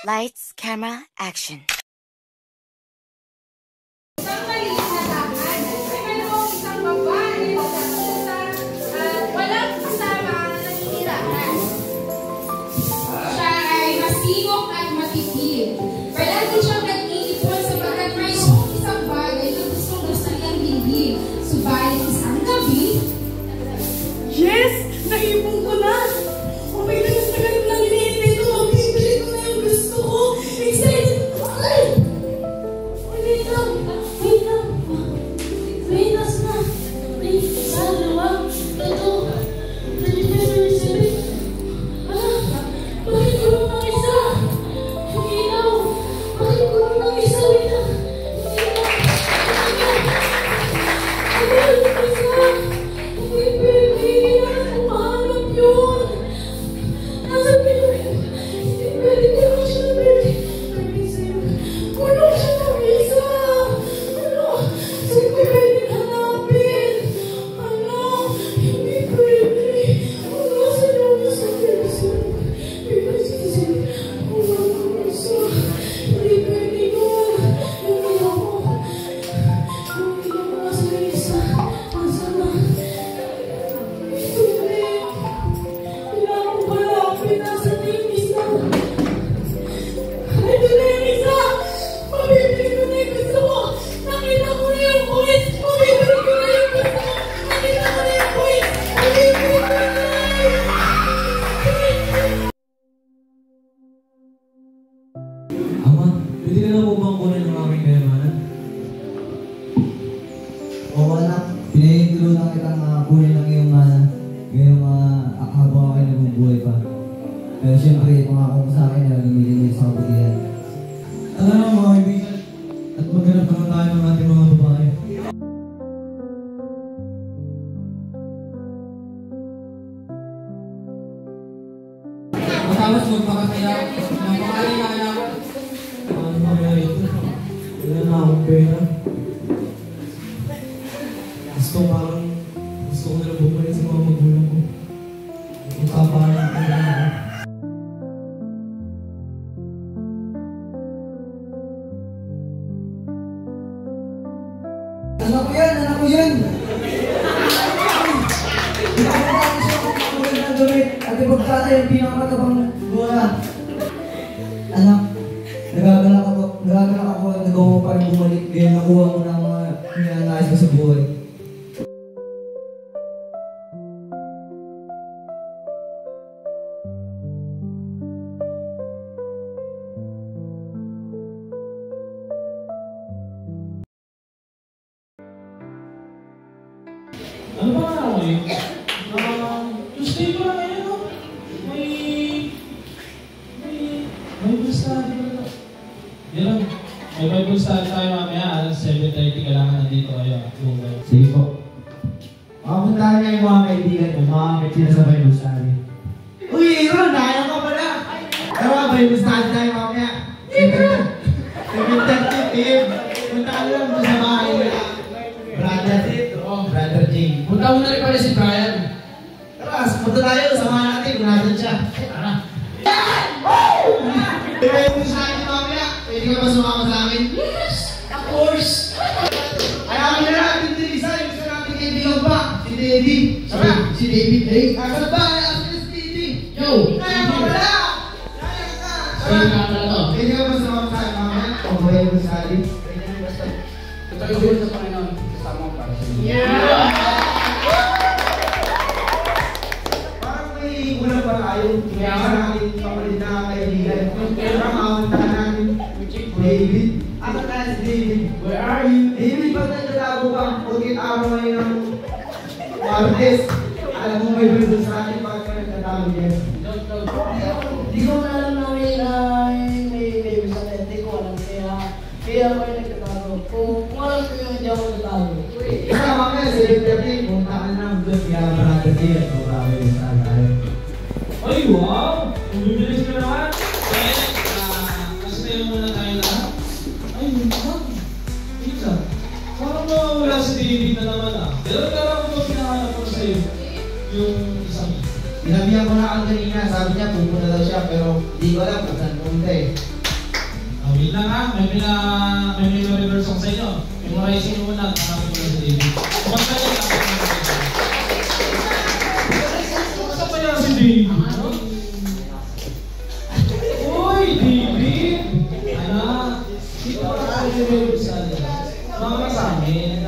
Lights, camera, action. Isang maliit na lakad ay mayroong isang babae na nagpunta at walang kasama na naninirahan. Siya ay masigok at matipid. Palagi siyang nag-iipon sapagkat mayroong isang bagay na gustong niyang bilhin. Subalit isang gabi, yes! Naipon ko na! Okay na yung tagal na hinihintay ko. Mabibili ko na yung gusto ko. Excited ko! Ay! Wait lang! Wait lang! Wait, nas na! Ay, isa, dalawa, tatlo, 35, 37. Ala! Bakit gulong ng isa? Hindi daw! Bakit gulong ng isa? Wait lang! Hindi lang! Bakit isa? Hindi pwede! Mahanap yun! Nasa Pinoy! Hindi pwede! Hindi ako siya na pwede! Pwede sa'yo! Gulong siya ng isa! Ano? Saan ko pwede hanapin? Ano? Hindi pwede! Ano? Saan yung isa? Pwede sa'yo! Pwede sa'yo! Gulong ng isa! Hindi pwede yun! Hindi ako! Hindi ako nasa isa! Nasa na? Ama, pwede ka na po bang kunin ang aking kayamanan? Oo anak, pinahintulutan kitang kunin ang iyong habang ako'y nabubuhay pa. Pero siyempre, pangako mo sa akin na gamitin mo sa kabutihan. Tara na mga kaibigan, at maghanap naman tayo ng ating mga babae. Matapos magpakasaya, napakaligaya. Ano mangyari ito? Wala na akong pera. Gusto ko na lang bumalik sa mga magulang ko. Magpapahan ako na ako. Anak ko yan! Anak ko yan! Pinakapagpapos siya kung makulit ng gamit at ipagkata yung pinakamatabang buwan. Anak, nagagalak ako at nagawa pa rin bumalik kaya nakuha ko ng mga hinanais ko sa buhay. Ano ba nga ako eh? Tuesday pa lang ngayon, no? May Bible study pa lang. Yan lang. May Bible study tayo mamaya. 7:30 kailangan nandito kayo. Sige po. Makapuntahan niya yung mga kaibigan mo, makakit sila sa Bible study. Uy, Aaron! Nakaya ka pala! Tara, Bible study tayo mamaya. 7:30 p.m. Punta ka lang sa bahay nila. Brother Jay. Punta mo na rin pala si Brian. Tara, punta tayo. Samahan natin. Kung natin siya. Tara. Pwede sa akin mamaya. Pwede ka ba sumama sa akin? Yes! Of course! Ayaw na natin din isa. Yung gusto natin kaibigan pa. Si David. Saka, si David. Hey, asan ba? Asan si David? Yo! Kaya ka pala! Kaya ka! Kaya ka pala to. Pwede ka ba sumama sa akin mamaya? O ba yung sa akin? Ito yung din sa Panginoon. Kasama ko para sa inyo. Yeah! Parang may ulang pa tayo. Kaya sa akin, kapalit na kaibigan. Pero makamuntahan natin. David. Asa tayo si David? Where are you? David, ba't nagtatago ka? Pagkit araw ngayon ng Martes. Alam mo may birdo sa akin, bakit ka nagtatago yan? Hindi ko na alam na may baby sa akin. Hindi ko alam. Kaya ako yung nagtatago. Kung alam ko yun, hindi ako nagtatago. Isa mamaya, 7:30, punta ka na ng vlog. Kaya marami siya. Kung kami yung saan tayo. Ay, wow! Bumibilis ka naman. Kasi tayo muna tayo lahat. Ay, naman. Kita. Parang wala si David na naman ah. Pero parang ito pinahanap ko sa'yo. Yung isang. Sinabihan ko na ang kanina, sabi niya pupunta daw siya pero hindi ko alam kung saan pumunta eh. lang ha, may reverse song sa inyo. Memorizing mo muna, hanapin mo na si David. Kumanta niya, hanapin mo na si David. Saan pa yan si David? Uy, David! Anak, dito ka na kayo yung mga sa amin.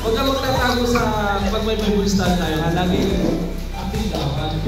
Huwag ka magtatago sa pag may Bible study tayo. Lagi active dapat.